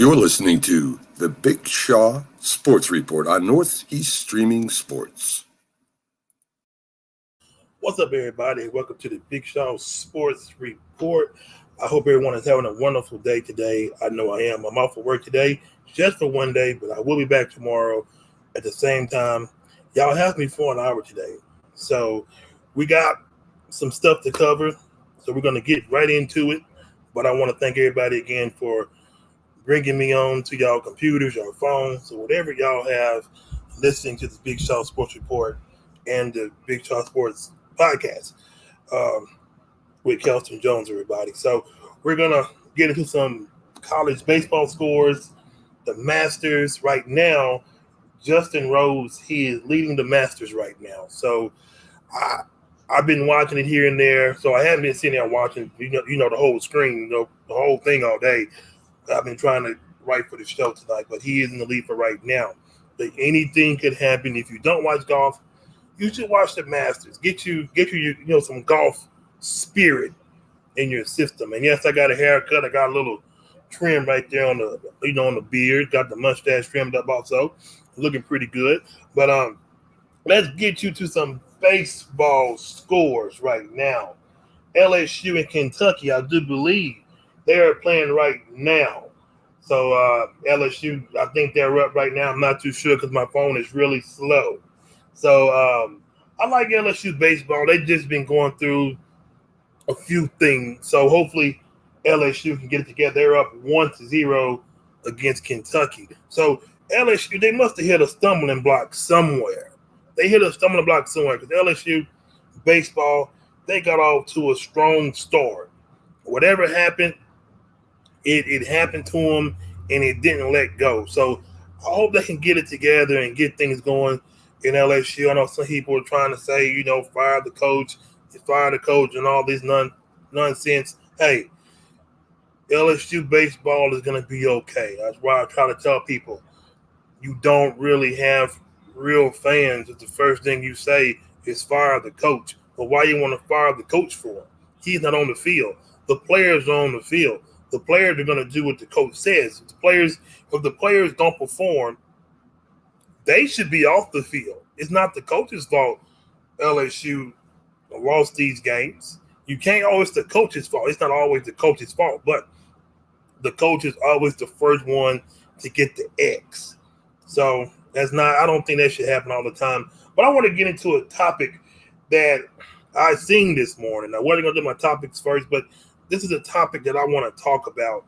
You're listening to the Big Shaw Sports Report on Northeast Streaming Sports. What's up, everybody? Welcome to the Big Shaw Sports Report. I hope everyone is having a wonderful day today. I know I am. I'm off for work today just for one day, but I will be back tomorrow at the same time. Y'all have me for an hour today. So we got some stuff to cover, so we're going to get right into it. But I want to thank everybody again for bringing me on to y'all computers, y'all phones, or whatever y'all have listening to the Big Shaw Sports Report and the Big Shaw Sports podcast with Kelston Jones, everybody. So we're going to get into some college baseball scores, the Masters right now. Justin Rose, he is leading the Masters right now. So I've been watching it here and there. So I haven't been sitting there watching, the whole screen, the whole thing all day. I've been trying to write for the show tonight, but he is in the lead for right now. But anything could happen. If you don't watch golf, you should watch the Masters. Get you some golf spirit in your system. And yes, I got a haircut. I got a little trim right there on the beard. Got the mustache trimmed up also, looking pretty good. But let's get you to some baseball scores right now. LSU and Kentucky, I do believe they are playing right now. So LSU, I think they're up right now. I'm not too sure because my phone is really slow. So I like LSU baseball. They've just been going through a few things. So hopefully LSU can get it together. They're up 1-0 against Kentucky. So LSU, they must have hit a stumbling block somewhere. They hit a stumbling block somewhere because LSU baseball, they got off to a strong start. Whatever happened, it happened to them, and it didn't let go. So I hope they can get it together and get things going in LSU. I know some people are trying to say, fire the coach, and all this nonsense. Hey, LSU baseball is going to be okay. That's why I try to tell people, you don't really have real fans if the first thing you say is fire the coach. But why you want to fire the coach for? He's not on the field. The players are on the field. The players are going to do what the coach says. If the players don't perform, they should be off the field. It's not the coach's fault LSU lost these games. You can't always the coach's fault. It's not always the coach's fault, but the coach is always the first one to get the X. So I don't think that should happen all the time. But I want to get into a topic that I seen this morning. I wasn't going to do my topics first, but this is a topic that I want to talk about.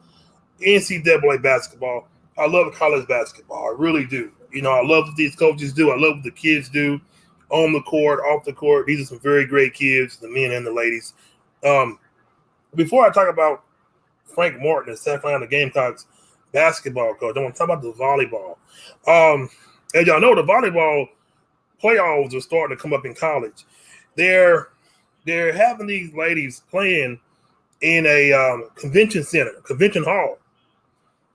NCAA basketball. I love college basketball. I really do. I love what these coaches do. I love what the kids do on the court, off the court. These are some very great kids, the men and the ladies. Before I talk about Frank Martin, the South Carolina Gamecocks basketball coach, I want to talk about the volleyball. As y'all know, the volleyball playoffs are starting to come up in college. They're having these ladies playing in a convention center, convention hall.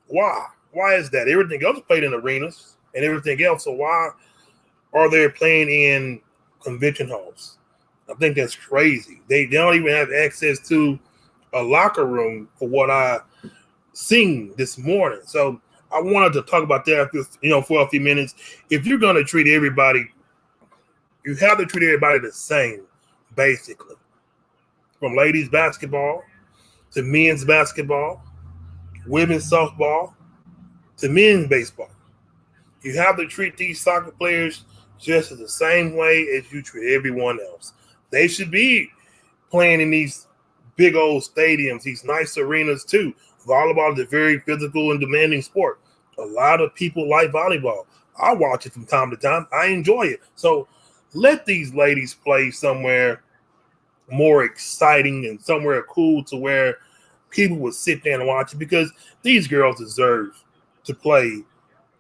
Why? Why is that? Everything else is played in arenas and everything else. So why are they playing in convention halls? I think that's crazy. They don't even have access to a locker room for what I seen this morning. So I wanted to talk about that for a few minutes. If you're going to treat everybody, you have to treat everybody the same, basically. From ladies basketball to men's basketball, women's softball to men's baseball. You have to treat these soccer players just as the same way as you treat everyone else. They should be playing in these big old stadiums, these nice arenas too. Volleyball is a very physical and demanding sport. A lot of people like volleyball. I watch it from time to time. I enjoy it. So let these ladies play somewhere more exciting and somewhere cool to where people would sit there and watch it, because these girls deserve to play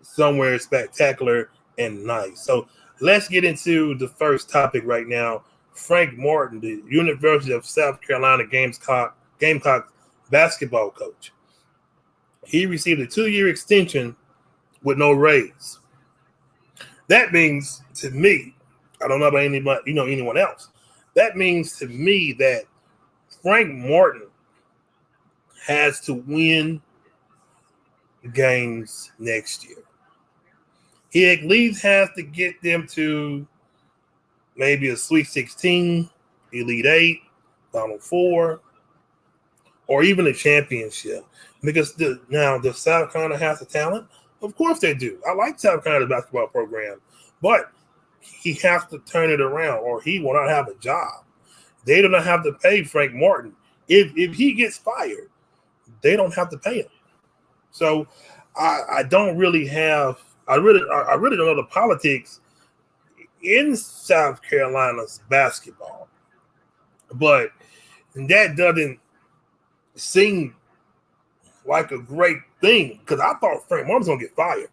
somewhere spectacular and nice. So let's get into the first topic right now. Frank Martin, the University of South Carolina Gamecocks basketball coach. He received a 2-year extension with no raise. That means to me, I don't know about anybody, anyone else. That means to me that Frank Martin has to win games next year. He at least has to get them to maybe a Sweet 16, Elite 8, Final 4, or even a championship. Because now, does South Carolina have the talent? Of course they do. I like South Carolina's basketball program. But he has to turn it around or he will not have a job. They do not have to pay Frank Martin. If he gets fired, they don't have to pay him. So I don't really have – I really don't know the politics in South Carolina's basketball. But that doesn't seem like a great thing because I thought Frank Martin was going to get fired.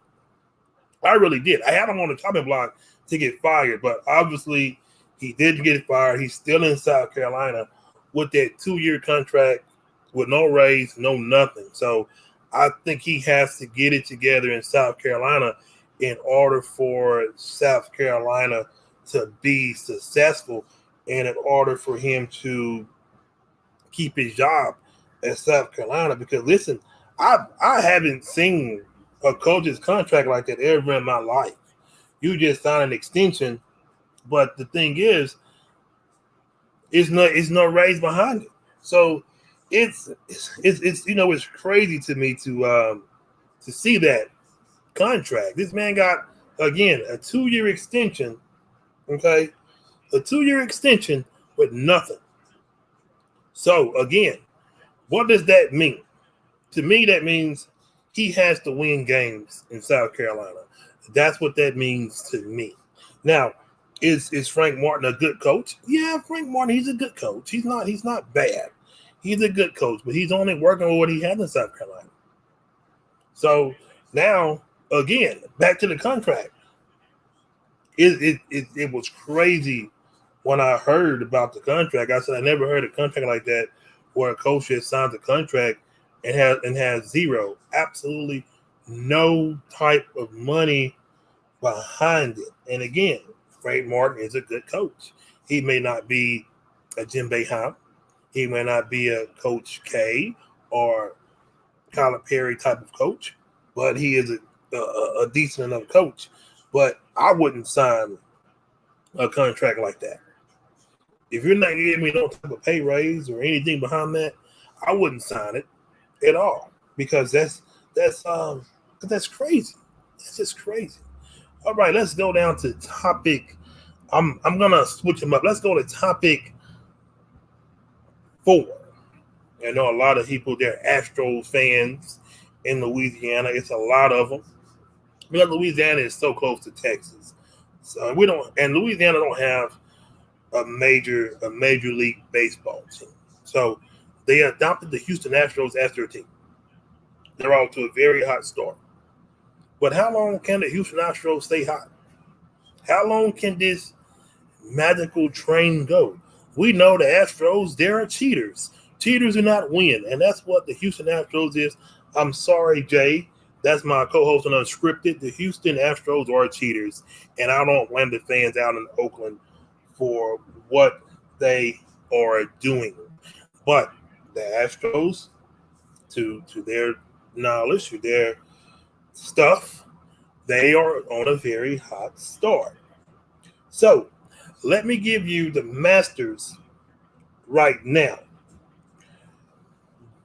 I really did. I had him on the chopping block to get fired, but obviously he didn't get fired. He's still in South Carolina with that 2-year contract with no raise, no nothing. So I think he has to get it together in South Carolina in order for South Carolina to be successful and in order for him to keep his job at South Carolina. Because listen, I haven't seen a coach's contract like that ever in my life. You just sign an extension, but the thing is, it's no raise behind it. So it's it's crazy to me to see that contract. This man got again a 2-year extension, okay, a 2-year extension with nothing. So again, what does that mean? To me, that means he has to win games in South Carolina. That's what that means to me. Now, is Frank Martin a good coach? Yeah, Frank Martin, he's a good coach. He's not bad. He's a good coach, but he's only working with what he has in South Carolina. So now, again, back to the contract. It was crazy when I heard about the contract. I said I never heard a contract like that where a coach has signed a contract and has zero, absolutely no type of money behind it. And again, Frank Martin is a good coach. He may not be a Jim Boeheim. He may not be a Coach K or Calipari type of coach, but he is a decent enough coach. But I wouldn't sign a contract like that. If you're not giving me no type of pay raise or anything behind that, I wouldn't sign it at all because that's crazy. That's just crazy. All right, let's go down to topic. I'm gonna switch them up. Let's go to topic 4. I know a lot of people, they're Astros fans in Louisiana. It's a lot of them because Louisiana is so close to Texas. So Louisiana don't have a major league baseball team. So they adopted the Houston Astros as their team. They're off to a very hot start. But how long can the Houston Astros stay hot? How long can this magical train go? We know the Astros, they're cheaters. Cheaters do not win, and that's what the Houston Astros is. I'm sorry, Jay. That's my co-host on Unscripted. The Houston Astros are cheaters, and I don't blame the fans out in Oakland for what they are doing. But the Astros, to their knowledge, to their stuff, they are on a very hot start. So let me give you the Masters right now.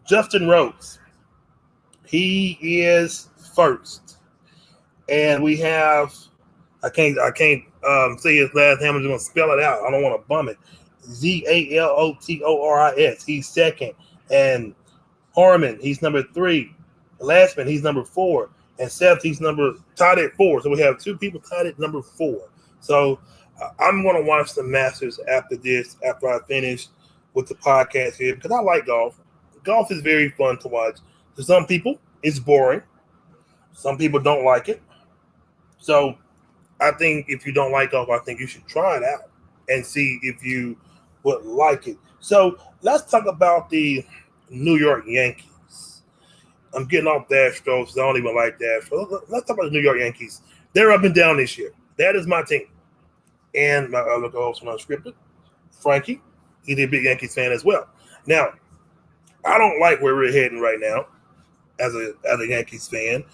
Justin Rose, he is first, and we have I can't say his last name. I'm just gonna spell it out. I don't want to bum it. Zalotoris. He's second, and Harmon, he's number 3. Lastman, he's number 4, and Seth, he's tied at 4. So we have 2 people tied at number 4. So I'm gonna watch the Masters after I finish with the podcast here because I like golf. Golf is very fun to watch. To some people, it's boring. Some people don't like it. So I think if you don't like golf, I think you should try it out and see if you would like it. So let's talk about the New York Yankees. I'm getting off the Astros because I don't even like the Astros. Let's talk about the New York Yankees. They're up and down this year. That is my team. And my other co-host on Unscripted, Frankie, he's a big Yankees fan as well. Now, I don't like where we're heading right now as a Yankees fan.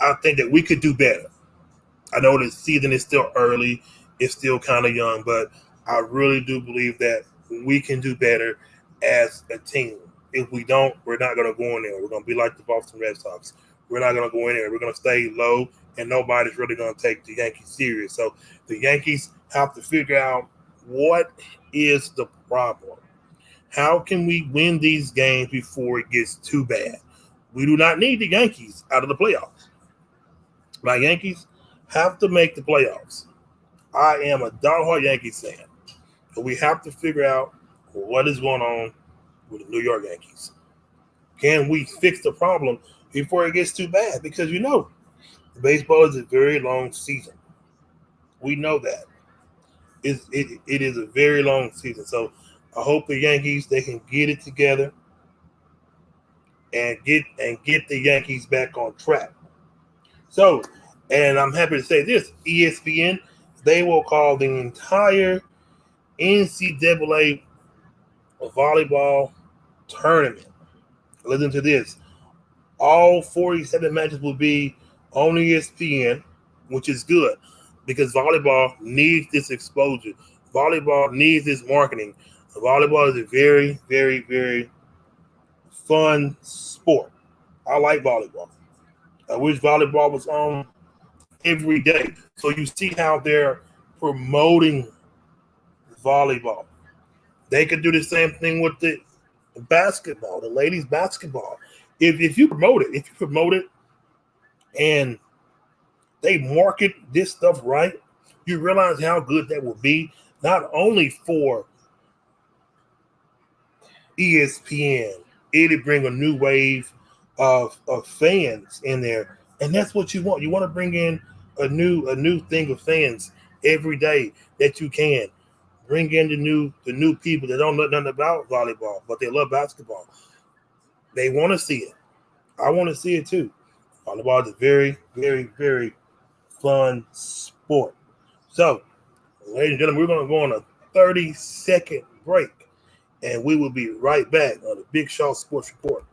I think that we could do better. I know the season is still early, it's still kind of young, but I really do believe that we can do better as a team. If we don't, we're not going to go in there. We're going to be like the Boston Red Sox. We're not going to go in there. We're going to stay low, and nobody's really going to take the Yankees serious. So the Yankees have to figure out what is the problem. How can we win these games before it gets too bad? We do not need the Yankees out of the playoffs. My Yankees have to make the playoffs. I am a diehard Yankees fan. But we have to figure out what is going on with the New York Yankees. Can we fix the problem before it gets too bad? Because baseball is a very long season. We know that. It is a very long season. So I hope the Yankees, they can get it together and get the Yankees back on track. So, and I'm happy to say this, ESPN, they will call the entire NCAA volleyball tournament. Listen to this. All 47 matches will be on ESPN, which is good because volleyball needs this exposure. Volleyball needs this marketing. Volleyball is a very, very, very fun sport. I like volleyball. I wish volleyball was on every day. So you see how they're promoting volleyball. They could do the same thing with the basketball, the ladies basketball. If you promote it and they market this stuff right, you realize how good that will be, not only for ESPN, it'll bring a new wave of fans in there. And that's what you want. You want to bring in a new thing of fans every day that you can. Bring in the new people that don't know nothing about volleyball, but they love basketball. They want to see it. I want to see it too. Volleyball is a very, very, very fun sport. So, ladies and gentlemen, we're going to go on a 30-second break, and we will be right back on the Big Shaw Sports Report.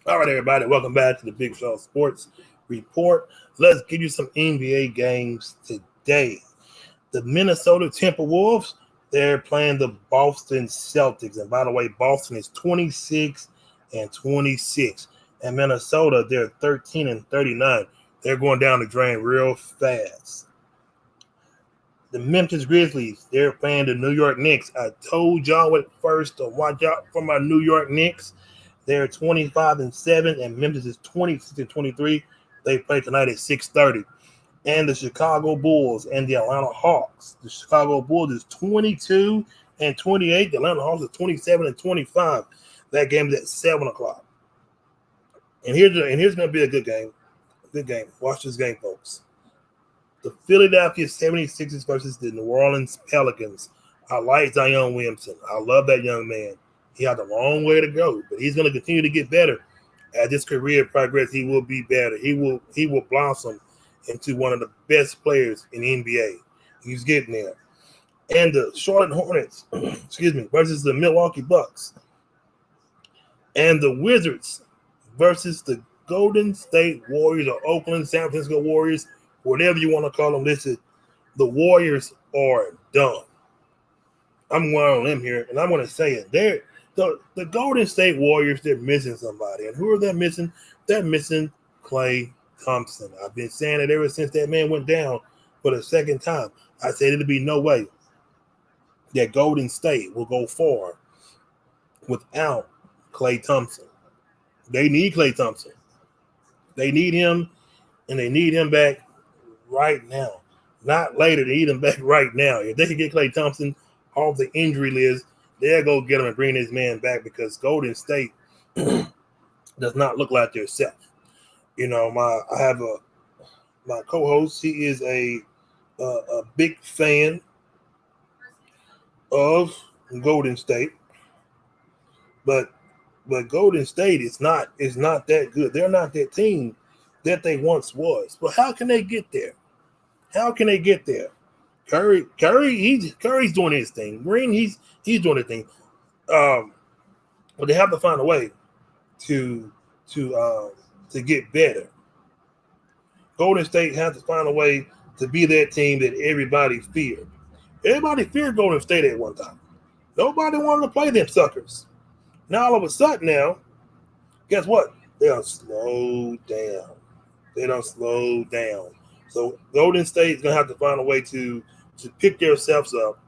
All right, everybody, welcome back to the Big Shaw Sports Report. Let's give you some NBA games today. The Minnesota Timberwolves, they're playing the Boston Celtics. And by the way, Boston is 26-26. And Minnesota, they're 13-39. They're going down the drain real fast. The Memphis Grizzlies, they're playing the New York Knicks. I told y'all at first to watch out for my New York Knicks. They're 25-7, and Memphis is 26-23. They play tonight at 6:30. And the Chicago Bulls and the Atlanta Hawks. The Chicago Bulls is 22-28. The Atlanta Hawks is 27-25. That game is at 7:00. And here's going to be a good game. Good game. Watch this game, folks. The Philadelphia 76ers versus the New Orleans Pelicans. I like Zion Williamson. I love that young man. He has a long way to go, but he's going to continue to get better. As his career progresses, he will be better. He will blossom into one of the best players in the NBA. He's getting there. And the Charlotte Hornets, versus the Milwaukee Bucks. And the Wizards versus the Golden State Warriors or Oakland, San Francisco Warriors, whatever you want to call them. Listen, the Warriors are done. I'm going on them here, and I'm going to say it. The Golden State Warriors, they're missing somebody. And who are they missing? They're missing Klay Thompson. I've been saying it ever since that man went down for the second time. I said it'll be no way that Golden State will go far without Klay Thompson. They need Klay Thompson. They need him, and they need him back right now. Not later. They need him back right now. If they can get Klay Thompson off the injury list, they'll go get him and bring this man back because Golden State does not look like their self. I have my co-host. He is a big fan of Golden State, but Golden State is not that good. They're not that team that they once was. But how can they get there? How can they get there? Curry's doing his thing. Green, he's doing his thing. But they have to find a way to get better. Golden State has to find a way to be that team that everybody feared. Everybody feared Golden State at one time. Nobody wanted to play them suckers. Now all of a sudden guess what? They don't slow down. So Golden State's gonna have to find a way to pick themselves up,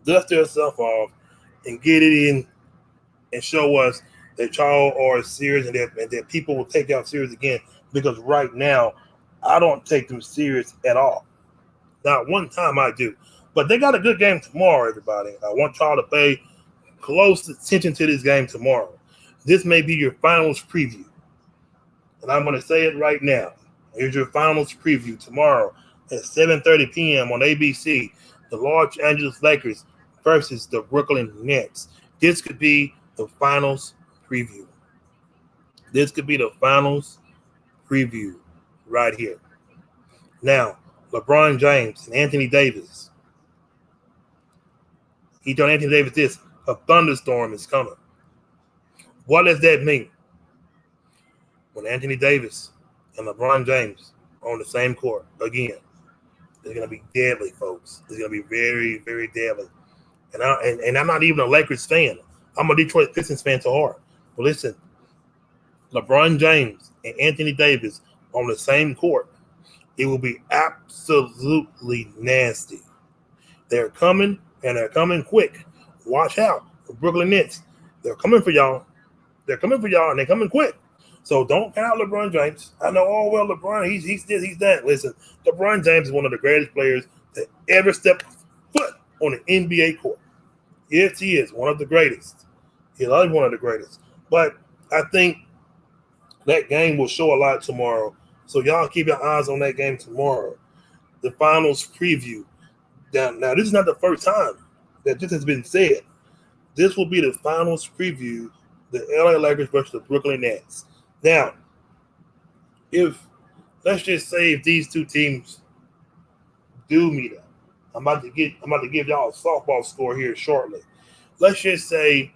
dust themselves off, and get it in and show us that y'all are serious and that people will take y'all serious again. Because right now, I don't take them serious at all. Not one time I do. But they got a good game tomorrow, everybody. I want y'all to pay close attention to this game tomorrow. This may be your finals preview. And I'm going to say it right now. Here's your finals preview tomorrow at 7:30 p.m. on ABC. The Los Angeles Lakers versus the Brooklyn Nets. This could be the finals preview. This could be the finals preview right here. Now, LeBron James and Anthony Davis. He told Anthony Davis this: a thunderstorm is coming. What does that mean? When Anthony Davis and LeBron James are on the same court again, it's going to be deadly, folks. It's going to be very, very deadly. And I'm not even a Lakers fan. I'm a Detroit Pistons fan to heart. But listen, LeBron James and Anthony Davis on the same court, it will be absolutely nasty. They're coming, and they're coming quick. Watch out. The Brooklyn Nets, they're coming for y'all. They're coming for y'all, and they're coming quick. So don't count out LeBron James. I know, LeBron, he's this, he's that. Listen, LeBron James is one of the greatest players that ever stepped foot on an NBA court. Yes, he is one of the greatest. He's one of the greatest. But I think that game will show a lot tomorrow. So y'all keep your eyes on that game tomorrow. The finals preview. Now, this is not the first time that this has been said. This will be the finals preview, the LA Lakers versus the Brooklyn Nets. Now, let's just say if these two teams do meet up, I'm about to give y'all a softball score here shortly. Let's just say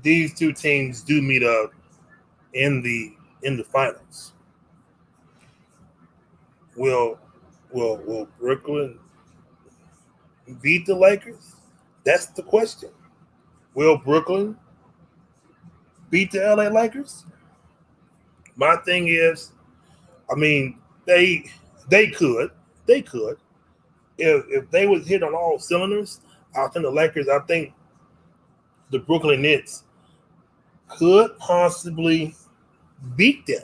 these two teams do meet up in the finals. Will Brooklyn beat the Lakers? That's the question. Will Brooklyn beat the LA Lakers? My thing is, I mean, they could. If they was hit on all cylinders, I think the Brooklyn Nets could possibly beat them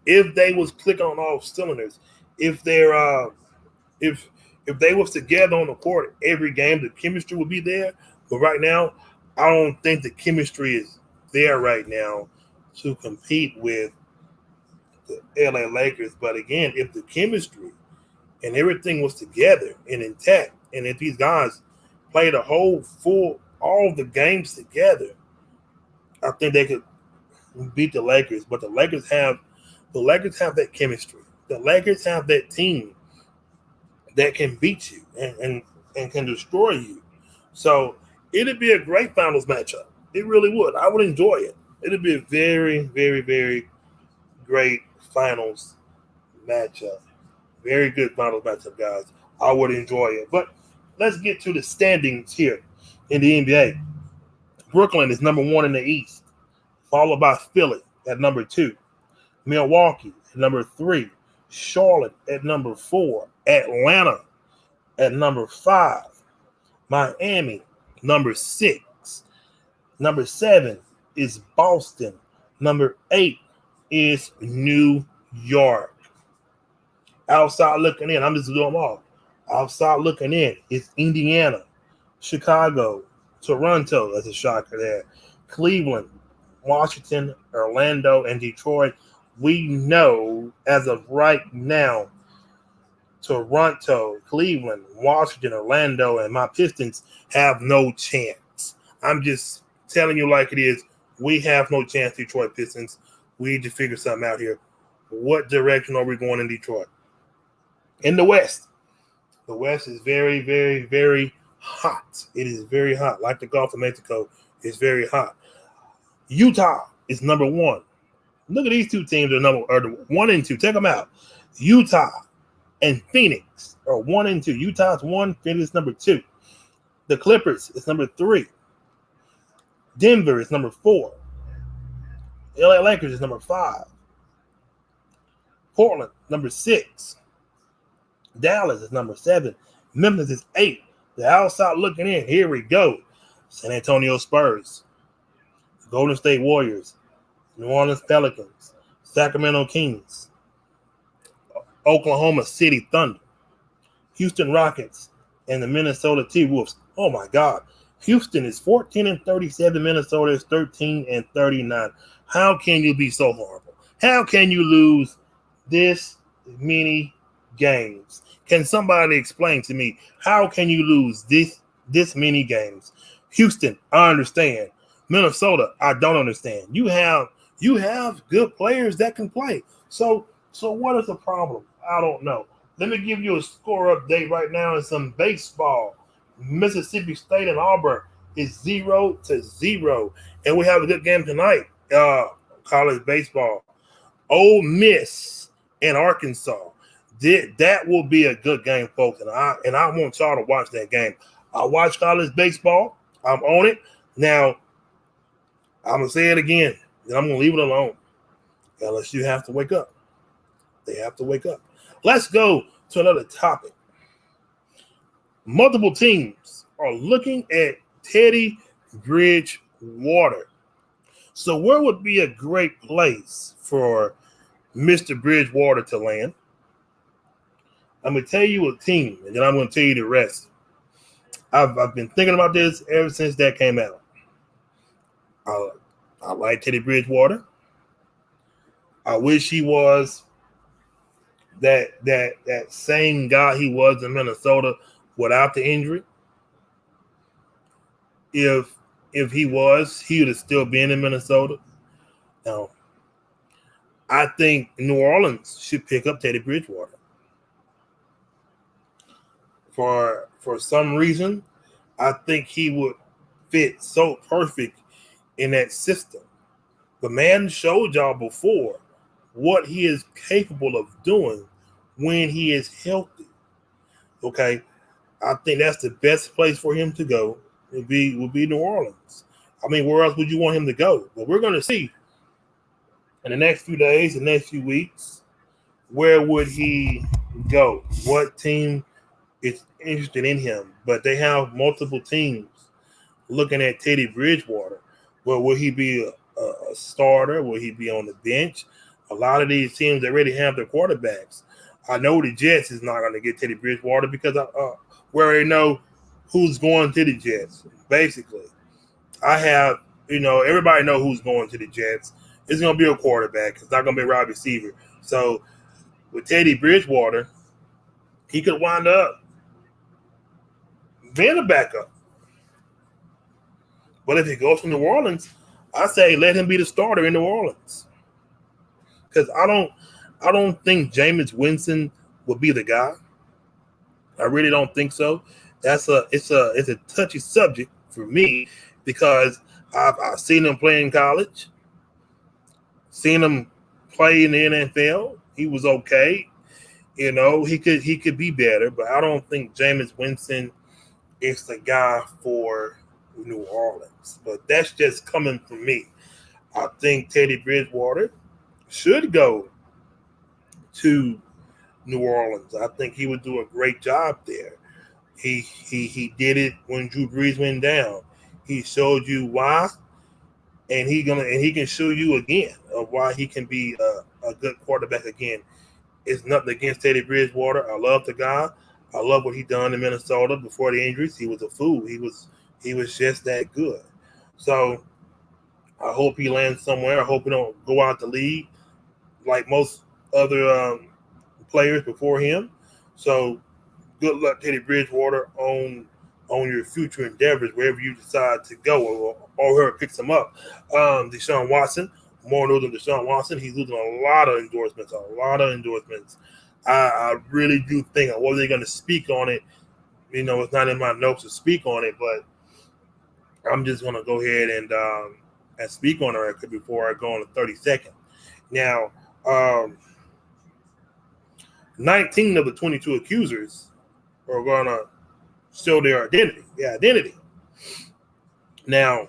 if they was clicking on all cylinders. If they're if they was together on the court every game, the chemistry would be there. But right now, I don't think the chemistry is there right now to compete with the LA Lakers. But again, if the chemistry and everything was together and intact, and if these guys played all the games together, I think they could beat the Lakers. But the Lakers have that chemistry. The Lakers have that team that can beat you and can destroy you. So it'd be a great finals matchup. It really would. I would enjoy it. It'd be a very, very, very great finals matchup. Very good finals matchup, guys. I would enjoy it. But let's get to the standings here in the NBA. Brooklyn is number 1 in the East, followed by Philly at number 2. Milwaukee at number 3. Charlotte at number 4. Atlanta at number 5. Miami, number 6. Number 7 is Boston. Number 8 is New York. Outside looking in, I'm just doing them all. Outside looking in is Indiana, Chicago, Toronto, that's a shocker there, Cleveland, Washington, Orlando, and Detroit. we know as of right now, Toronto, Cleveland, Washington, Orlando, and my Pistons have no chance. I'm just telling you like it is. We have no chance, Detroit Pistons. We need to figure something out here. What direction are we going in Detroit? In the West. The West is very, very, very hot. It is very hot. Like the Gulf of Mexico, it's very hot. Utah is number one. Look at these two teams are the 1 and 2. Check them out. Utah and Phoenix are 1 and 2. Utah's 1, Phoenix is number 2. The Clippers is number 3. Denver is number 4. LA Lakers is number 5. Portland, number 6. Dallas is number 7. Memphis is 8. The outside looking in. Here we go. San Antonio Spurs, Golden State Warriors, New Orleans Pelicans, Sacramento Kings, Oklahoma City Thunder, Houston Rockets, and the Minnesota T-Wolves. Oh, my God. Houston is 14 and 37. Minnesota is 13 and 39. How can you be so horrible? How can you lose this many games? Can somebody explain to me how can you lose this many games? Houston, I understand. Minnesota, I don't understand. You have good players that can play. So what is the problem? I don't know. Let me give you a score update right now in some baseball. Mississippi State and Auburn is 0-0. And we have a good game tonight. College baseball. Ole Miss and Arkansas. That will be a good game, folks. And I want y'all to watch that game. I watch college baseball. I'm on it. Now, I'm going to say it again. And I'm going to leave it alone. Unless you have to wake up. They have to wake up. Let's go to another topic. Multiple teams are looking at Teddy Bridgewater. So where would be a great place for Mr. Bridgewater to land? I'm going to tell you a team, and then I'm going to tell you the rest. I've been thinking about this ever since that came out. I like Teddy Bridgewater. I wish he was that same guy he was in Minnesota without the injury. If he was, he would have still been in Minnesota. Now, I think New Orleans should pick up Teddy Bridgewater. For some reason, I think he would fit so perfect in that system. The man showed y'all before what he is capable of doing when he is healthy. Okay, I think that's the best place for him to go. Would be New Orleans. I mean, where else would you want him to go? Well, we're going to see in the next few days, the next few weeks, where would he go? What team is interested in him? But they have multiple teams looking at Teddy Bridgewater. Well, will he be a starter? Will he be on the bench? A lot of these teams already have their quarterbacks. I know the Jets is not going to get Teddy Bridgewater because we already know who's going to the Jets. Basically, I have, everybody know who's going to the Jets. It's going to be a quarterback. It's not going to be a wide receiver. So with Teddy Bridgewater, he could wind up being a backup. But if he goes to New Orleans, I say let him be the starter in New Orleans. Because I don't think Jameis Winston will be the guy. I really don't think so. It's a touchy subject for me because I've seen him play in college, seen him play in the NFL. He was okay. He could be better, but I don't think Jameis Winston is the guy for New Orleans. But that's just coming from me. I think Teddy Bridgewater should go to New Orleans. I think he would do a great job there. He did it when Drew Brees went down. He showed you why, and he can show you again of why he can be a good quarterback again. It's nothing against Teddy Bridgewater. I love the guy. I love what he done in Minnesota before the injuries. He was a fool. He was just that good. So I hope he lands somewhere. I hope he don't go out the league like most other players before him. So good luck, Teddy Bridgewater, on your future endeavors wherever you decide to go, or whoever picks him up. Deshaun Watson, more news than Deshaun Watson. He's losing a lot of endorsements. I really do think I wasn't going to speak on it. It's not in my notes to speak on it, but I'm just going to go ahead and speak on it before I go on the 32nd. Now, 19 of the 22 accusers are going to show their identity. Now,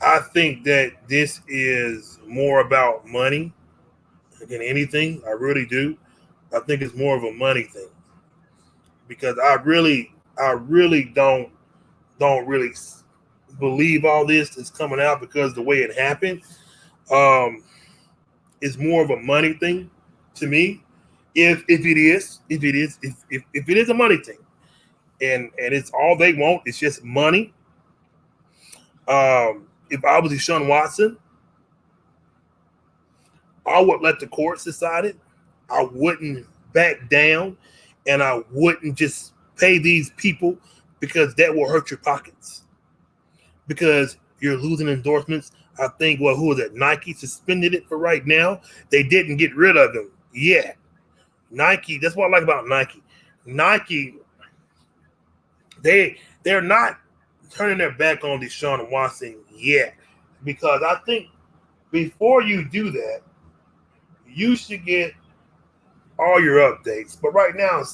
I think that this is more about money than anything. I really do. I think it's more of a money thing because I really don't really believe all this is coming out because the way it happened. It's more of a money thing to me. If it is a money thing, and it's all they want, it's just money. If I was Deshaun Watson, I would let the courts decide it. I wouldn't back down, and I wouldn't just pay these people because that will hurt your pockets. Because you're losing endorsements. I think, who was it? Nike suspended it for right now. They didn't get rid of him yet. Nike, that's what I like about Nike. Nike, they're not turning their back on Deshaun Watson yet. Because I think before you do that, you should get all your updates. But right now, in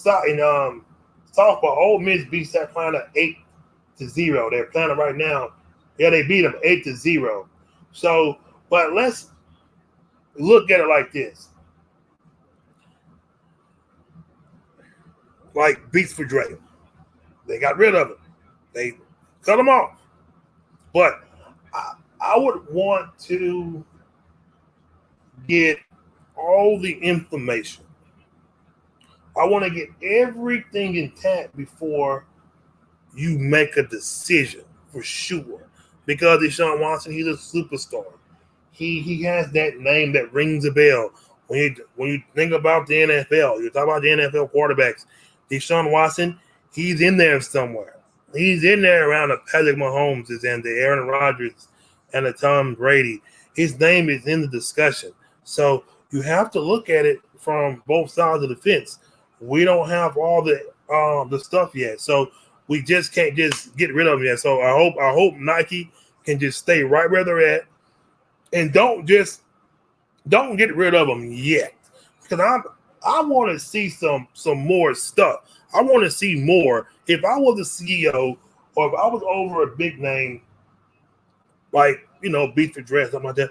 softball, Ole Miss beat South Carolina 8-0. They're playing right now. Yeah, they beat them 8-0. So, but let's look at it like this. Like Beats for Dre. They got rid of him. They cut him off. But I would want to get all the information. I want to get everything intact before you make a decision for sure. Because Deshaun Watson, he's a superstar. He has that name that rings a bell. When you think about the NFL, you talk about the NFL quarterbacks. Deshaun Watson, he's in there somewhere. He's in there around the Patrick Mahomes and the Aaron Rodgers and the Tom Brady. His name is in the discussion. So you have to look at it from both sides of the fence. We don't have all the stuff yet. So we just can't just get rid of them yet. So I hope Nike can just stay right where they're at and don't get rid of them yet. Because I want to see some more stuff. I want to see more. If I was a CEO or if I was over a big name like, Beats for Dre, something like that,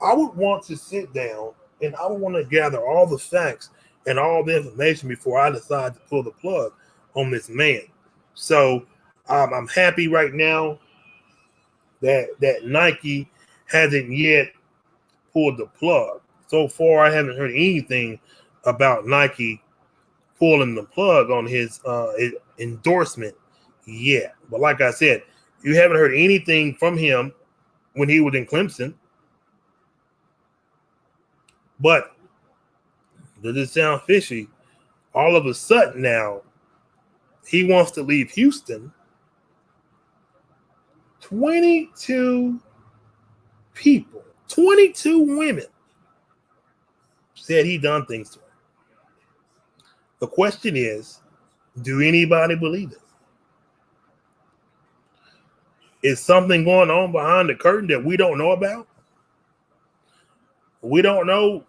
I would want to sit down and I would want to gather all the facts and all the information before I decide to pull the plug on this man. So I'm happy right now that Nike hasn't yet pulled the plug. So far, I haven't heard anything about Nike pulling the plug on his endorsement yet. But like I said, you haven't heard anything from him when he was in Clemson. But does it sound fishy? All of a sudden now, he wants to leave Houston. 22 people, 22 women said he done things to her. The question is, do anybody believe it? Is something going on behind the curtain that we don't know about? We don't know,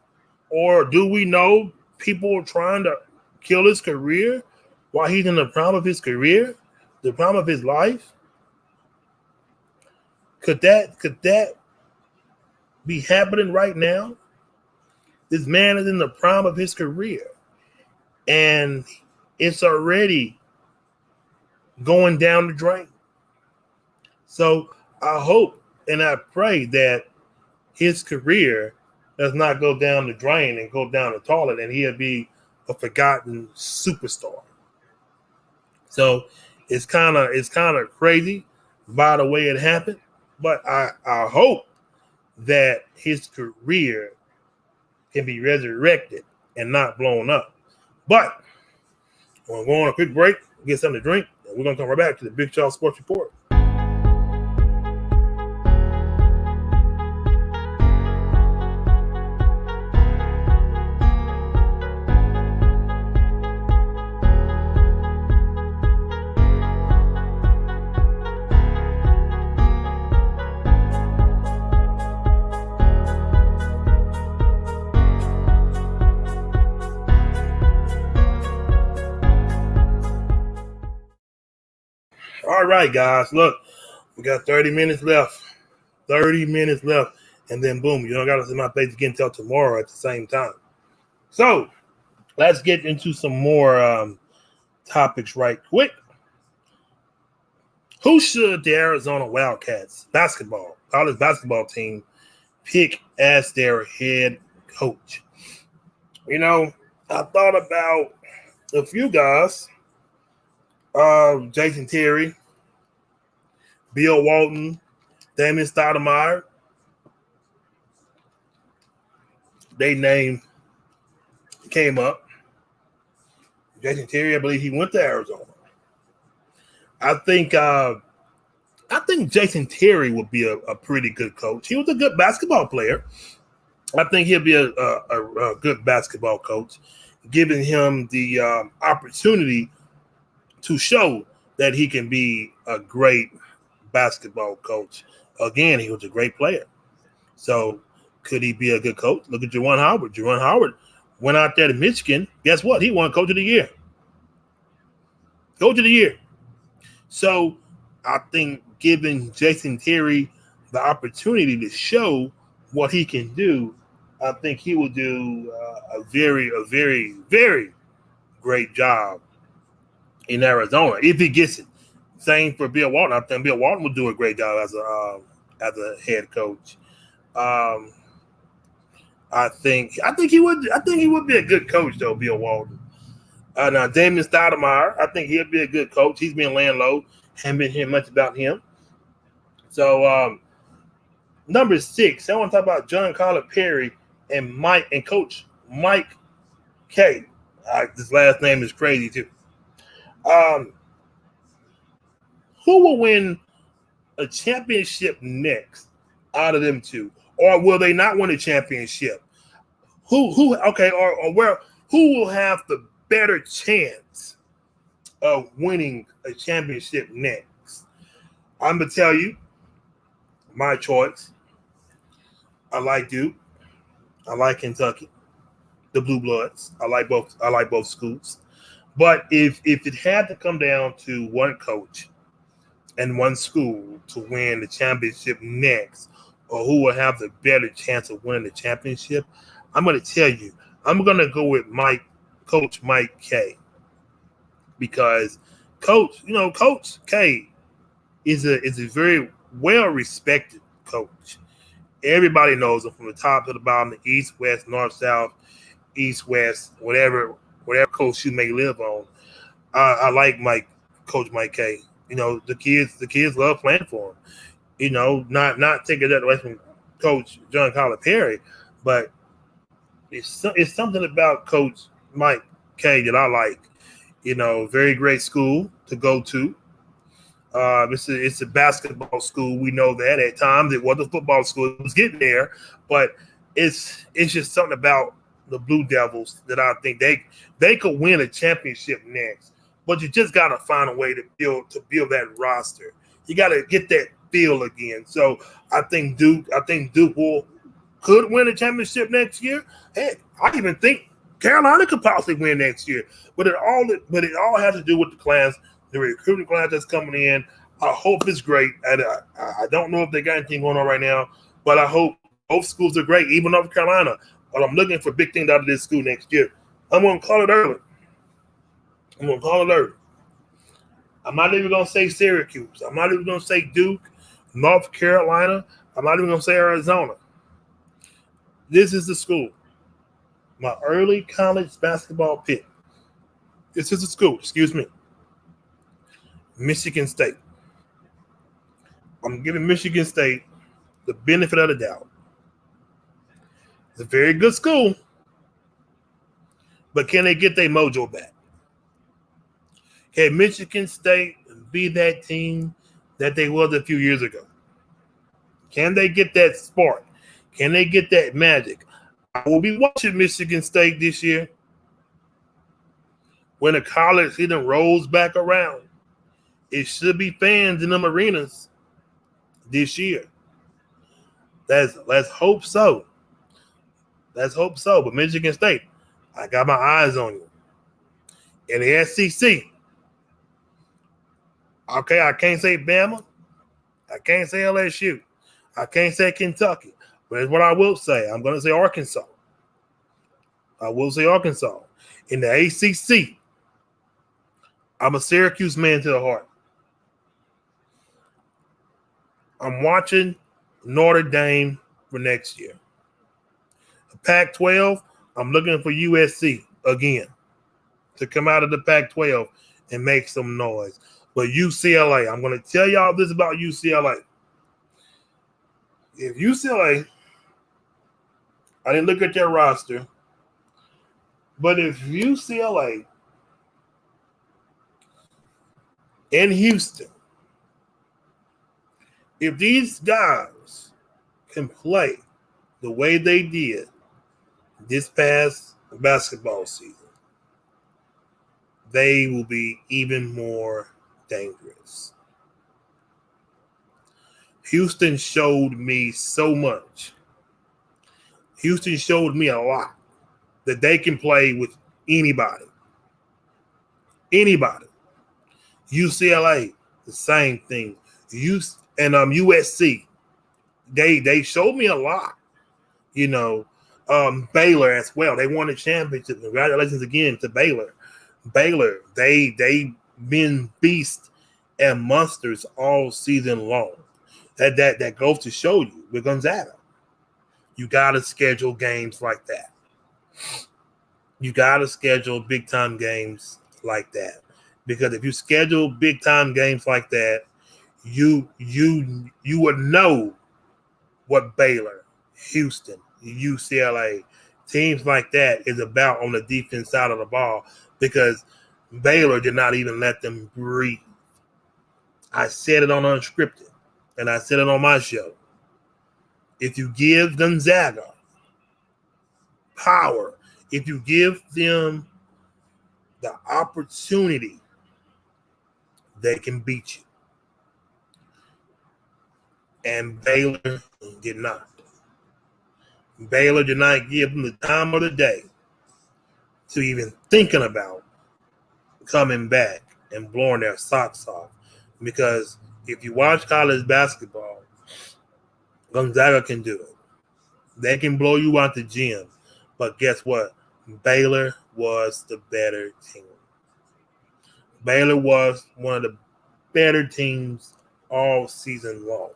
or do we know people are trying to kill his career while he's in the prime of his career, the prime of his life? Could that be happening right now? This man is in the prime of his career, and it's already going down the drain. So I hope and I pray that his career does not go down the drain and go down the toilet, and he'll be a forgotten superstar. So it's kind of crazy by the way it happened, but I hope that his career can be resurrected and not blown up. But we're going to go on a quick break, get something to drink, and we're going to come right back to the Big Shaw Sports Report. All right, guys, look, we got 30 minutes left. 30 minutes left. And then, boom, you don't got to see my face again until tomorrow at the same time. So let's get into some more topics right quick. Who should the Arizona Wildcats college basketball team pick as their head coach? You know, I thought about a few guys. Jason Terry, Bill Walton, Damon Stoudemire. They name came up. Jason Terry, I believe he went to Arizona. I think Jason Terry would be a pretty good coach. He was a good basketball player. I think he'll be a good basketball coach, giving him the opportunity to show that he can be a great basketball coach. Again, he was a great player. So could he be a good coach? Look at Juwan Howard. Juwan Howard went out there to Michigan. Guess what? He won Coach of the Year. Coach of the Year. So I think giving Jason Terry the opportunity to show what he can do, I think he will do a very, very great job in Arizona if he gets it. Same for Bill Walton. I think Bill Walton would do a great job as a head coach. I think he would. I think he would be a good coach though, Bill Walton. Now Damon Stoudemire, I think he'll be a good coach. He's been laying low. Haven't been hearing much about him. So number 6, I want to talk about John Calipari and Coach Mike K. This last name is crazy too. Who will win a championship next out of them two? Or will they not win a championship? Who will have the better chance of winning a championship next? I'm gonna tell you my choice. I like Duke. I like Kentucky, the Blue Bloods. I like both schools. But if it had to come down to one coach and one school to win the championship next, or who will have the better chance of winning the championship, I'm going to tell you, I'm going to go with Coach Mike K. Because Coach K is a very well-respected coach. Everybody knows him from the top to the bottom, the east, west, north, south, east, west, whatever coach you may live on. I like Coach Mike K. You know, the kids love playing for him. You know, not taking that away from Coach John Calipari, but it's something about Coach Mike K that I like. You know, very great school to go to. It's a basketball school. We know that at times it was a football school. It was getting there, but it's just something about the Blue Devils that I think they could win a championship next. But you just got to find a way to build that roster. You got to get that feel again. So I think Duke could win a championship next year. Heck, I even think Carolina could possibly win next year. But it all has to do with the class, the recruiting class that's coming in. I hope it's great. I don't know if they got anything going on right now, but I hope both schools are great, even North Carolina. But I'm looking for big things out of this school next year. I'm going to call it early. I'm not even going to say Syracuse. I'm not even going to say Duke, North Carolina. I'm not even going to say Arizona. This is the school. My early college basketball pick. This is the school. Excuse me. Michigan State. I'm giving Michigan State the benefit of the doubt. It's a very good school. But can they get their mojo back? Can Michigan State be that team that they was a few years ago? Can they get that spark? Can they get that magic? I will be watching Michigan State this year. When the college season rolls back around, it should be fans in them arenas this year. Let's hope so. Let's hope so. But Michigan State, I got my eyes on you. In the SEC, okay, I can't say Bama. I can't say LSU. I can't say Kentucky. But here's what I will say. I'm going to say Arkansas. I will say Arkansas. In the ACC, I'm a Syracuse man to the heart. I'm watching Notre Dame for next year. The Pac-12, I'm looking for USC again to come out of the Pac-12 and make some noise. But UCLA, I'm going to tell y'all this about UCLA. If UCLA, I didn't look at their roster, but if UCLA in Houston, if these guys can play the way they did this past basketball season, they will be even more dangerous. Houston showed me so much. Houston showed me a lot that they can play with anybody. Anybody. UCLA, the same thing. USC, they showed me a lot. You know, Baylor as well. They won the championship. Congratulations again to Baylor. Baylor, they been beasts and monsters all season long. That goes to show you with Gonzaga. You gotta schedule games like that. You gotta schedule big time games like that. Because if you schedule big time games like that, you would know what Baylor, Houston, UCLA, teams like that is about on the defense side of the ball, because Baylor did not even let them breathe. I said it on Unscripted, and I said it on my show. If you give Gonzaga power, if you give them the opportunity, they can beat you. And Baylor did not. Baylor did not give them the time of the day to even thinking about coming back and blowing their socks off. Because if you watch college basketball, Gonzaga can do it. They can blow you out the gym. But guess what? Baylor was the better team. Baylor was one of the better teams all season long.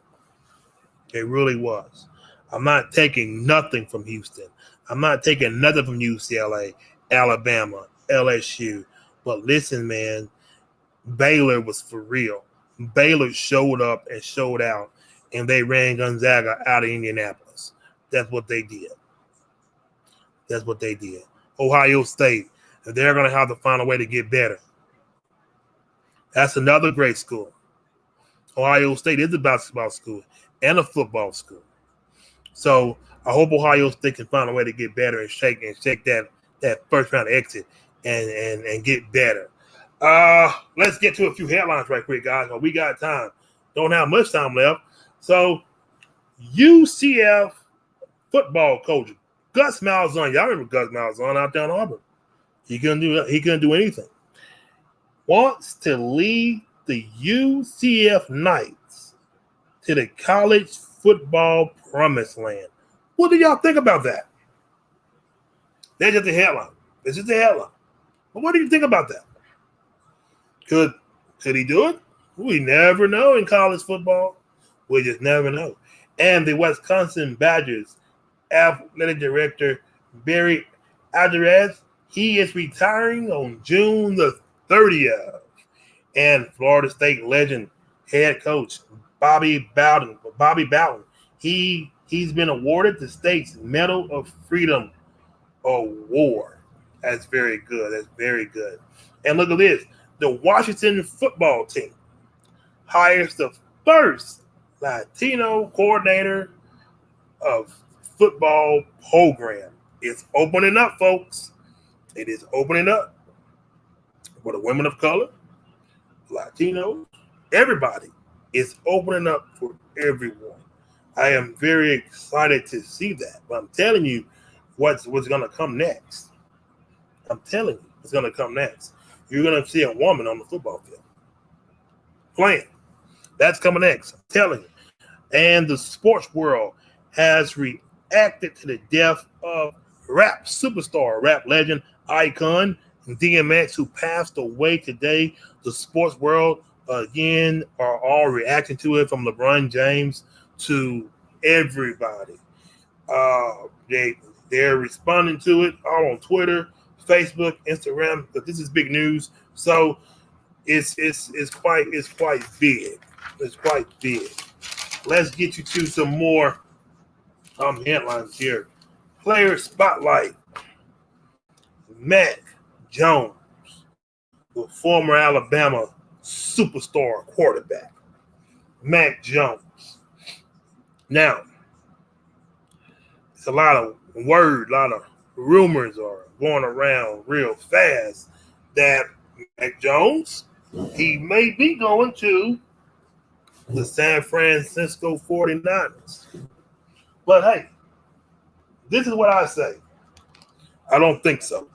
It really was. I'm not taking nothing from Houston. I'm not taking nothing from UCLA, Alabama, LSU. But listen, man, Baylor was for real. Baylor showed up and showed out, and they ran Gonzaga out of Indianapolis. That's what they did. That's what they did. Ohio State, they're going to have to find a way to get better. That's another great school. Ohio State is a basketball school and a football school. So I hope Ohio State can find a way to get better and shake that first round exit and get better. Let's get to a few headlines right quick, guys. Well, we got time. Don't have much time left. So UCF football coach Gus Malzahn, y'all remember Gus Malzahn out there in Auburn? He couldn't do anything. Wants to lead the UCF Knights to the college football promised land. What do y'all think about that? That's just a headline. It's just a headline. But what do you think about that? Could he do it? We never know in college football. We just never know. And the Wisconsin Badgers athletic director Barry Alvarez, he is retiring on June the 30th. And Florida State legend head coach Bobby Bowden, he's been awarded the state's Medal of Freedom Award. That's very good. That's very good. And look at this. The Washington football team hires the first Latino coordinator of football program. It's opening up, folks. It is opening up for the women of color, Latinos, everybody. It's opening up for everyone. I am very excited to see that. But I'm telling you what's going to come next. I'm telling you what's going to come next. You're going to see a woman on the football field playing. That's coming next. I'm telling you. And the sports world has reacted to the death of rap superstar, rap legend, icon, DMX, who passed away today. The sports world, again, are all reacting to it, from LeBron James to everybody. They're responding to it all on Twitter, Facebook, Instagram, because this is big news. So it's quite big. It's quite big. Let's get you to some more headlines here. Player spotlight. Mac Jones, the former Alabama superstar quarterback. Mac Jones. Now, it's a lot of rumors are going around real fast that Mac Jones, he may be going to the San Francisco 49ers. But hey, this is what I say. I don't think so.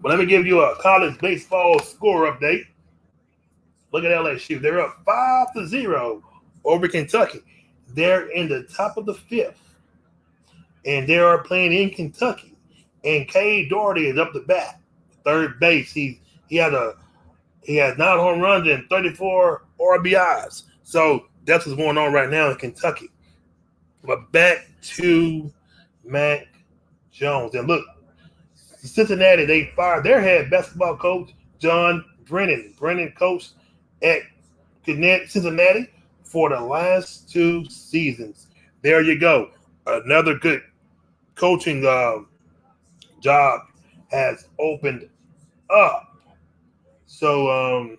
But let me give you a college baseball score update. Look at LSU. They're up 5-0 over Kentucky. They're in the top of the fifth. And they are playing in Kentucky. And Cade Doherty is up the bat, third base. He has 9 home runs and 34 RBIs. So that's what's going on right now in Kentucky. But back to Mac Jones. And look, Cincinnati, they fired their head basketball coach, John Brennan. Brennan coached at Cincinnati for the last 2 seasons. There you go. Another good coaching job has opened up. So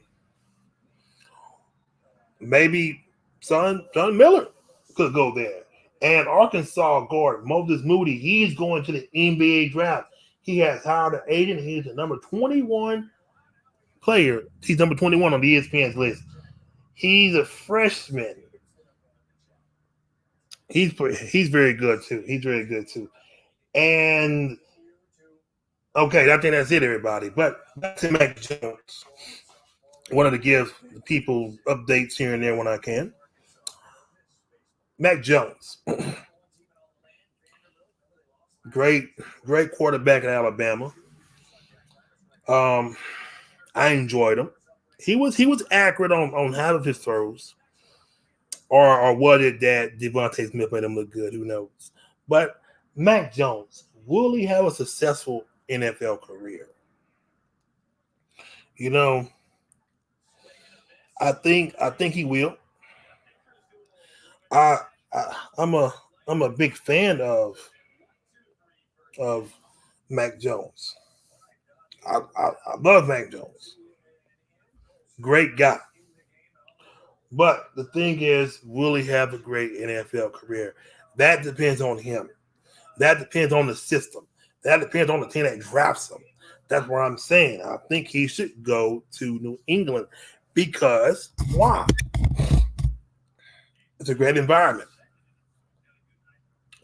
maybe Son Miller could go there. And Arkansas guard Moses Moody, he's going to the NBA draft. He has hired an agent. He's the number 21 player. He's number 21 on the ESPN's list. He's a freshman. He's very good too. He's very good too. And okay, I think that's it, everybody. But back to Mac Jones. I wanted to give people updates here and there when I can. Mac Jones. Great quarterback in Alabama. I enjoyed him. He was accurate on half of his throws. Or was it that Devontae Smith made him look good? Who knows? But Mac Jones, will he have a successful NFL career? You know, I think he will. I'm a big fan of Mac Jones. I love Mac Jones. Great guy. But the thing is, will he have a great NFL career? That depends on him. That depends on the system. That depends on the team that drafts him. That's what I'm saying. I think he should go to New England because why? It's a great environment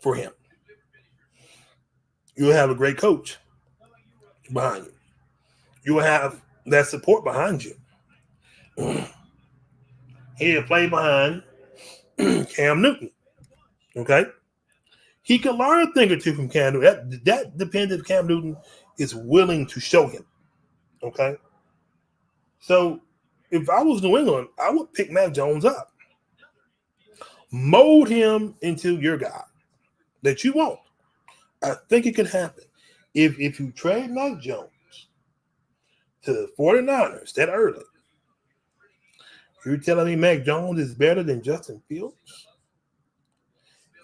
for him. You'll have a great coach behind you. You will have that support behind you. He'll play behind Cam Newton. Okay? He can learn a thing or two from Cam Newton. That depends if Cam Newton is willing to show him. Okay? So if I was New England, I would pick Mac Jones up. Mold him into your guy that you want. I think it can happen. If you trade Mac Jones to the 49ers that early, you're telling me Mac Jones is better than Justin Fields?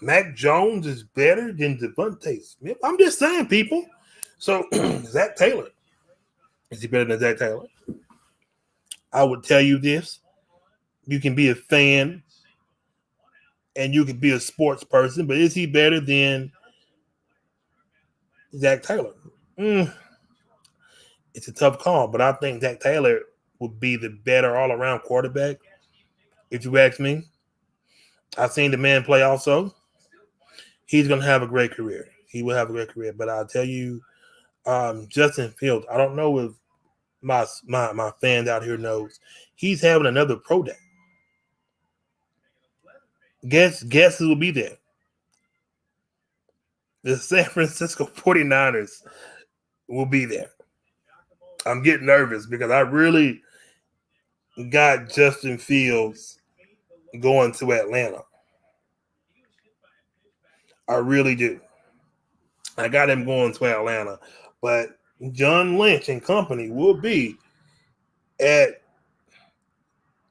Mac Jones is better than Devontae Smith. I'm just saying, people. So Zach Taylor, is he better than Zach Taylor? I would tell you this. You can be a fan and you can be a sports person, but is he better than Zach Taylor? It's a tough call, but I think Zach Taylor would be the better all-around quarterback, if you ask me. I've seen the man play also. He's going to have a great career. He will have a great career. But I'll tell you, Justin Fields, I don't know if my fans out here knows, he's having another pro day. Guess who will be there? The San Francisco 49ers will be there. I'm getting nervous because I really got Justin Fields going to Atlanta. I really do. I got him going to Atlanta. But John Lynch and company will be at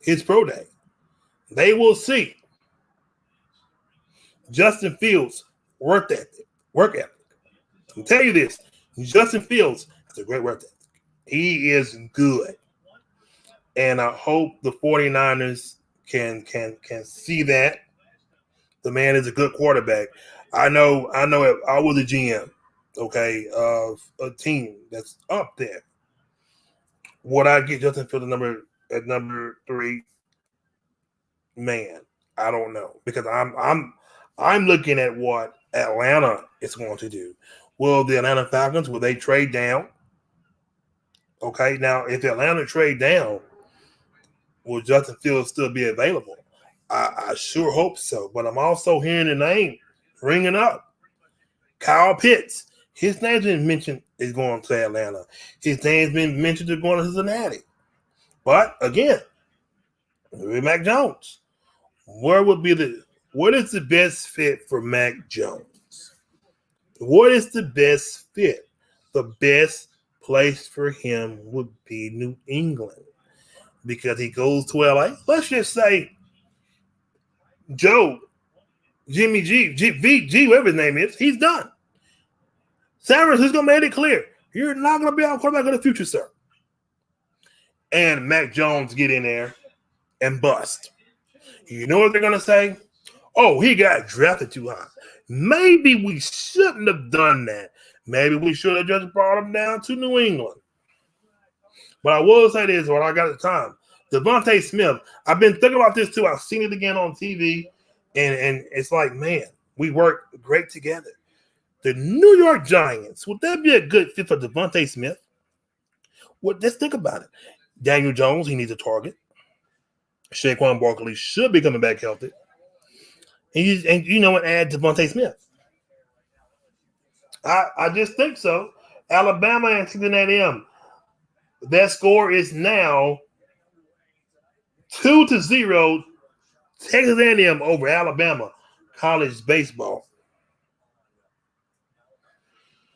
his pro day. They will see Justin Fields work ethic. I'll tell you this. Justin Fields has a great work ethic. He is good. And I hope the 49ers can see that. The man is a good quarterback. I know if I was a GM, okay, of a team that's up there, would I get Justin Fields at number 3? Man, I don't know. Because I'm looking at what Atlanta is going to do. Will the Atlanta Falcons, will they trade down? Okay, now if the Atlanta trade down, will Justin Fields still be available? I sure hope so. But I'm also hearing the name ringing up. Kyle Pitts. His name's been mentioned is going to Atlanta. His name's been mentioned to going to Cincinnati. But again, Mac Jones. What is the best fit for Mac Jones? What is the best fit? The best place for him would be New England because he goes to LA. Let's just say Jimmy G, whatever his name is, he's done. San Francisco made it clear. You're not going to be our quarterback of the future, sir. And Mac Jones get in there and bust. You know what they're going to say? Oh, he got drafted too high. Maybe we shouldn't have done that. Maybe we should have just brought him down to New England. But I will say this when I got the time. Devontae Smith, I've been thinking about this too. I've seen it again on TV. And it's like, man, we work great together. The New York Giants, would that be a good fit for Devontae Smith? Well, let's think about it. Daniel Jones, he needs a target. Saquon Barkley should be coming back healthy. And you know what? Add Devontae Smith. I just think so. Alabama and Cincinnati A&M. That score is now 2-0. Texas A&M over Alabama college baseball.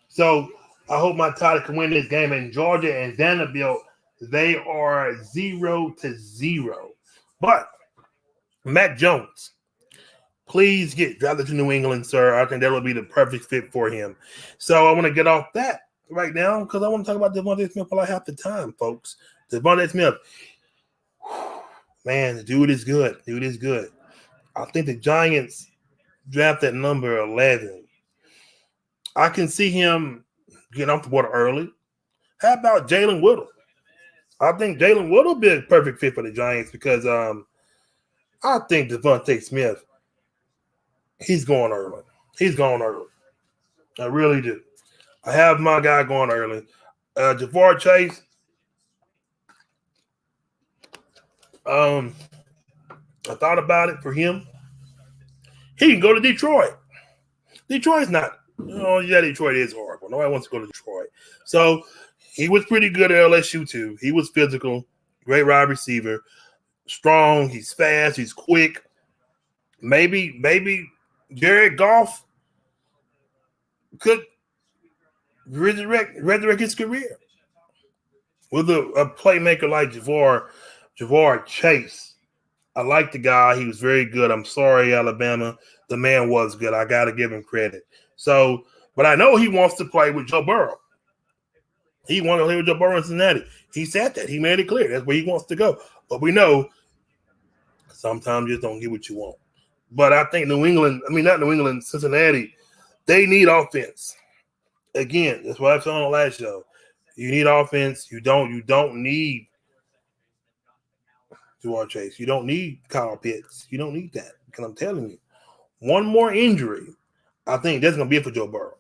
So I hope my Tide can win this game. And Georgia and Vanderbilt, they are 0-0. But Mac Jones, please get drafted to New England, sir. I think that will be the perfect fit for him. So I want to get off that right now because I want to talk about Devontae Smith while I have the time, folks. Devontae Smith, man, the dude is good. I think the Giants drafted number 11. I can see him getting off the board early. How about Jalen Waddle? I think Jalen Waddle will be a perfect fit for the Giants because I think Devontae Smith, he's going early. I really do. I have my guy going early. Ja'Marr Chase. I thought about it for him. He can go to Detroit. Detroit's not. Detroit is horrible. Nobody wants to go to Detroit. So he was pretty good at LSU too. He was physical, great wide receiver, strong. He's fast. He's quick. Maybe Jared Goff could resurrect his career with a playmaker like Ja'Marr Chase. I like the guy. He was very good. I'm sorry, Alabama, the man was good. I got to give him credit. So, but I know he wants to play with Joe Burrow. He wanted to play with Joe Burrow in Cincinnati. He said that. He made it clear. That's where he wants to go. But we know sometimes you just don't get what you want. But I think not New England, Cincinnati, they need offense. Again, that's what I said on the last show. You need offense. You don't need Ja'Marr Chase. You don't need Kyle Pitts. You don't need that. Because I'm telling you, one more injury, I think that's going to be it for Joe Burrow.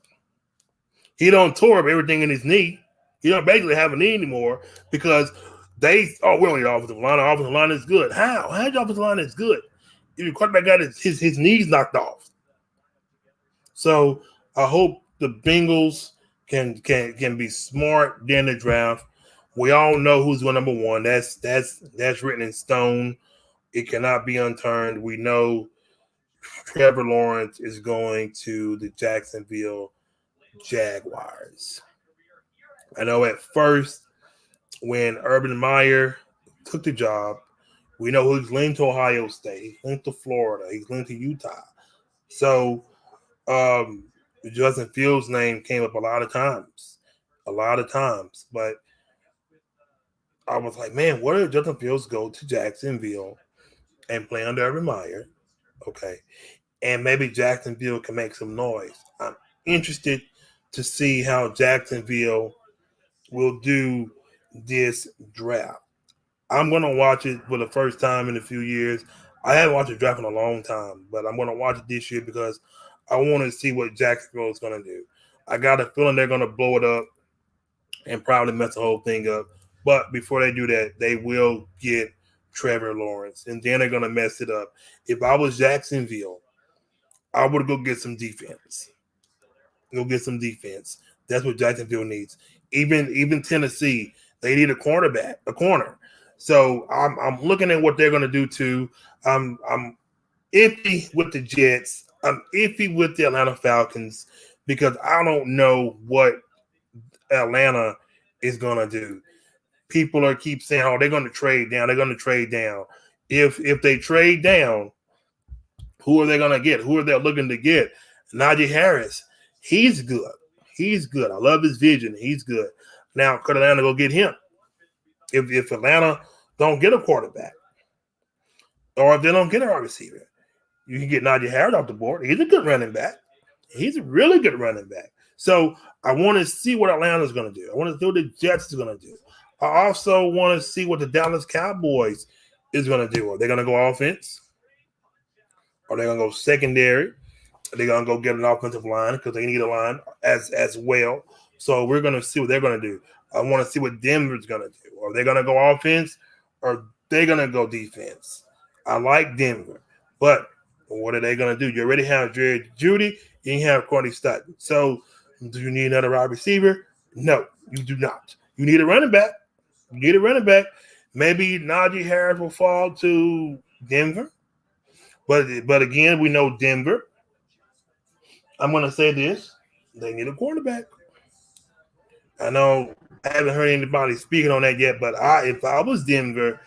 He don't tore up everything in his knee. He don't basically have a knee anymore because we don't need offensive line. Our offensive line is good. How? How's your offensive line is good? If your quarterback got his knees knocked off. So I hope the Bengals can be smart during the draft. We all know who's going number one. That's written in stone. It cannot be unturned. We know Trevor Lawrence is going to the Jacksonville Jaguars. I know at first when Urban Meyer took the job, we know he's linked to Ohio State, he's linked to Florida, he's linked to Utah. So Justin Fields' name came up a lot of times. But I was like, man, what if Justin Fields go to Jacksonville and play under Urban Meyer? Okay. And maybe Jacksonville can make some noise. I'm interested to see how Jacksonville will do this draft. I'm going to watch it for the first time in a few years. I haven't watched a draft in a long time, but I'm going to watch it this year because I want to see what Jacksonville is going to do. I got a feeling they're going to blow it up and probably mess the whole thing up. But before they do that, they will get Trevor Lawrence, and then they're going to mess it up. If I was Jacksonville, I would go get some defense. That's what Jacksonville needs. Even Tennessee, they need a corner. So I'm looking at what they're going to do too. I'm iffy with the Jets. I'm iffy with the Atlanta Falcons because I don't know what Atlanta is going to do. People keep saying, "Oh, they're going to trade down. They're going to trade down." If they trade down, who are they going to get? Who are they looking to get? Najee Harris. He's good. I love his vision. He's good. Now, could Atlanta go get him? If Atlanta don't get a quarterback, or if they don't get a wide receiver, you can get Najee Harris off the board. He's a good running back. He's a really good running back. So I want to see what Atlanta's going to do. I want to see what the Jets is going to do. I also want to see what the Dallas Cowboys is going to do. Are they going to go offense? Are they going to go secondary? Are they going to go get an offensive line because they need a line as well? So we're going to see what they're going to do. I want to see what Denver's going to do. Are they going to go offense or are they going to go defense? I like Denver, but what are they going to do? You already have Jerry Jeudy. You have Courtney Sutton. So do you need another wide receiver? No, you do not. You need a running back. Maybe Najee Harris will fall to Denver. But again, we know Denver. I'm going to say this. They need a quarterback. I know I haven't heard anybody speaking on that yet, but if I was Denver,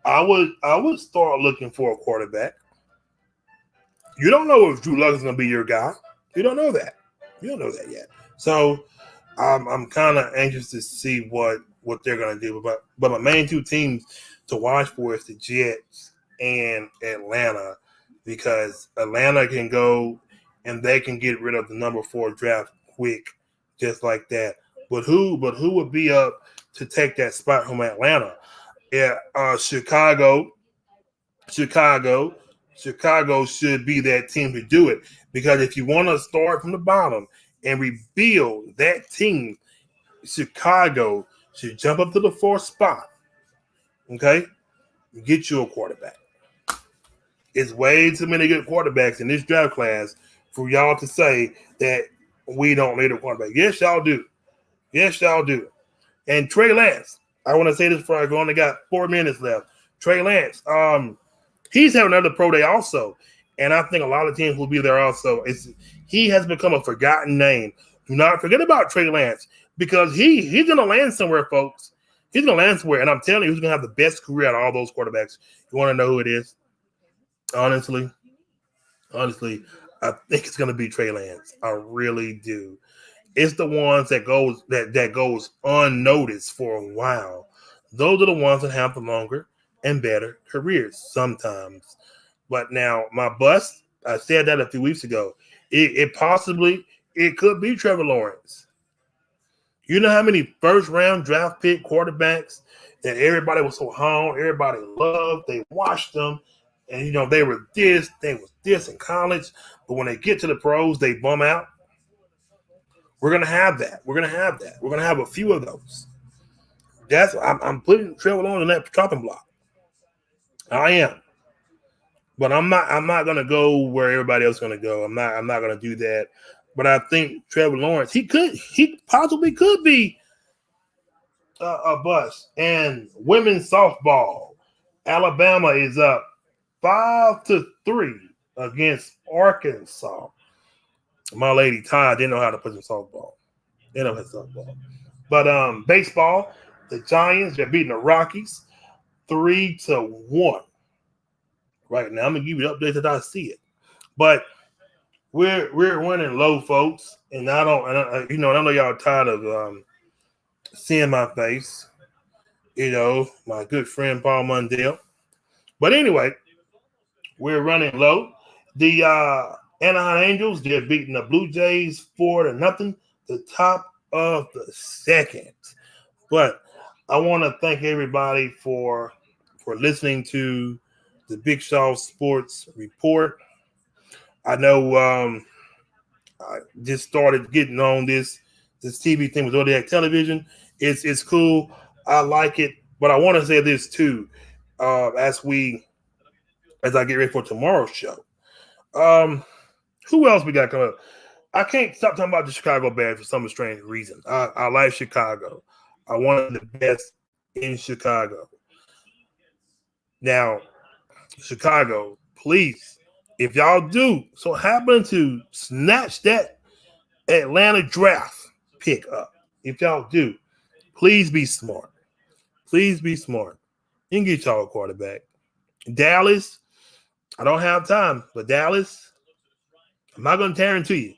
I would start looking for a quarterback. You don't know if Drew Luck is going to be your guy. You don't know that. You don't know that yet. So I'm kind of anxious to see what they're going to do. But my main two teams to watch for is the Jets and Atlanta, because Atlanta can go and they can get rid of the number 4 draft quick, just like that. But who would be up to take that spot from Atlanta? Yeah, Chicago should be that team to do it, because if you want to start from the bottom and rebuild that team, Chicago should jump up to the 4th spot. Okay, get you a quarterback. It's way too many good quarterbacks in this draft class for y'all to say that we don't need a quarterback. Yes, y'all do. And Trey Lance, I want to say this before I go on. I got 4 minutes left. Trey Lance, he's having another pro day also, and I think a lot of teams will be there also. He has become a forgotten name. Do not forget about Trey Lance, because he's going to land somewhere, folks. He's going to land somewhere, and I'm telling you, he's going to have the best career out of all those quarterbacks. You want to know who it is? Honestly, I think it's going to be Trey Lance. I really do. It's the ones that goes unnoticed for a while. Those are the ones that have the longer and better careers sometimes. But now my bust, I said that a few weeks ago. It could be Trevor Lawrence. You know how many first round draft pick quarterbacks that everybody was so high on, everybody loved, they watched them, and they was this in college, but when they get to the pros, they bum out. We're gonna have that. We're gonna have a few of those. I'm putting Trevor Lawrence on that chopping block. I am. But I'm not gonna go where everybody else is gonna go. I'm not gonna do that. But I think Trevor Lawrence, he possibly could be a bust. And women's softball, Alabama is up 5-3 against Arkansas. My lady Ty didn't know how to play some softball. They know how to softball. But baseball, the Giants, they're beating the Rockies 3-1. Right now, I'm gonna give you updates as I see it. But we're winning low, folks, and I know y'all are tired of seeing my face. My good friend Paul Mundell. But anyway, we're running low. The Anaheim Angels, they're beating the Blue Jays 4-0, the top of the second. But I want to thank everybody for listening to the Big Shaw Sports Report. I know I just started getting on this TV thing with Zodiac Television. It's cool. I like it. But I want to say this too, as I get ready for tomorrow's show. Who else we got coming up? I can't stop talking about the Chicago Bears for some strange reason. I like Chicago. I want the best in Chicago. Now, Chicago, please, if y'all do so happen to snatch that Atlanta draft pick up, if y'all do, please be smart. Please be smart. You can get y'all a quarterback. Dallas, I don't have time, but Dallas, I'm not going to tear into you.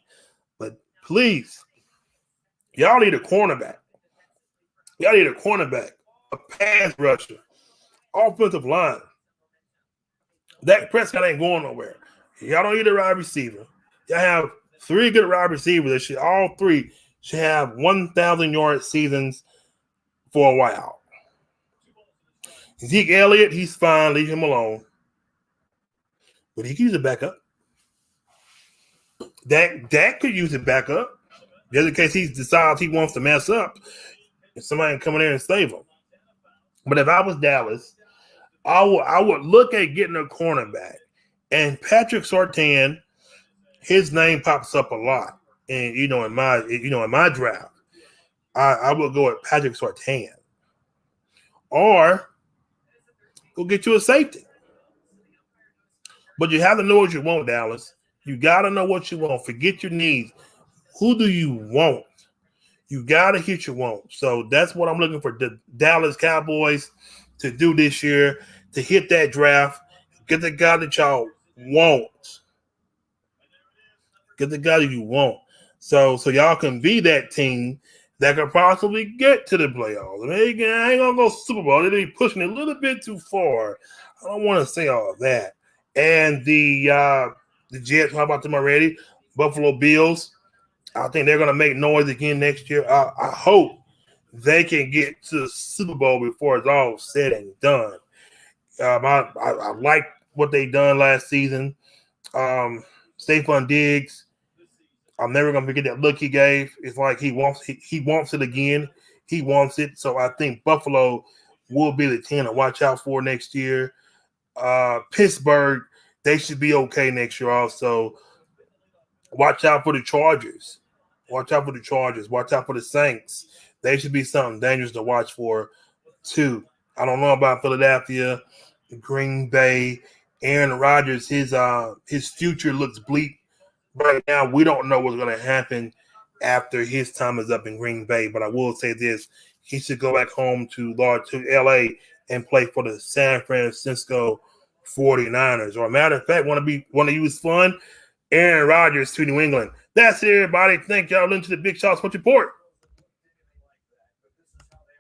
But please, y'all need a cornerback. Y'all need a cornerback, a pass rusher, offensive line. Dak Prescott ain't going nowhere. Y'all don't need a wide receiver. Y'all have 3 good wide receivers. All 3 should have 1,000-yard seasons for a while. Zeke Elliott, he's fine. Leave him alone. But he can use it back up. Dak could use it back up. Just in case he decides he wants to mess up. And somebody can come in there and save him. But if I was Dallas, I would look at getting a cornerback. And Patrick Surtain, his name pops up a lot. And in my draft, I would go with Patrick Surtain. Or go get you a safety. But you have to know what you want, Dallas. You got to know what you want. Forget your needs. Who do you want? You got to hit your want. So that's what I'm looking for the Dallas Cowboys to do this year, to hit that draft, get the guy that y'all want. Get the guy that you want. So y'all can be that team that could possibly get to the playoffs. I ain't going to go Super Bowl. They'll be pushing it a little bit too far. I don't want to say all of that. And the Jets, how about them already? Buffalo Bills. I think they're going to make noise again next year. I hope they can get to the Super Bowl before it's all said and done. I like what they done last season. Stephon Diggs, I'm never going to forget that look he gave. It's like he wants it again. He wants it. So I think Buffalo will be the team to watch out for next year. Pittsburgh, they should be okay next year also. Watch out for the Chargers. Watch out for the Chargers. Watch out for the Saints. They should be something dangerous to watch for, too. I don't know about Philadelphia, Green Bay, Aaron Rodgers. His future looks bleak right now. We don't know what's going to happen after his time is up in Green Bay. But I will say this: he should go back home to LA and play for the San Francisco 49ers. Or a matter of fact, want to use fun? Aaron Rodgers to New England. That's it, everybody. Thank y'all for listening to the Big Shot Sports Report.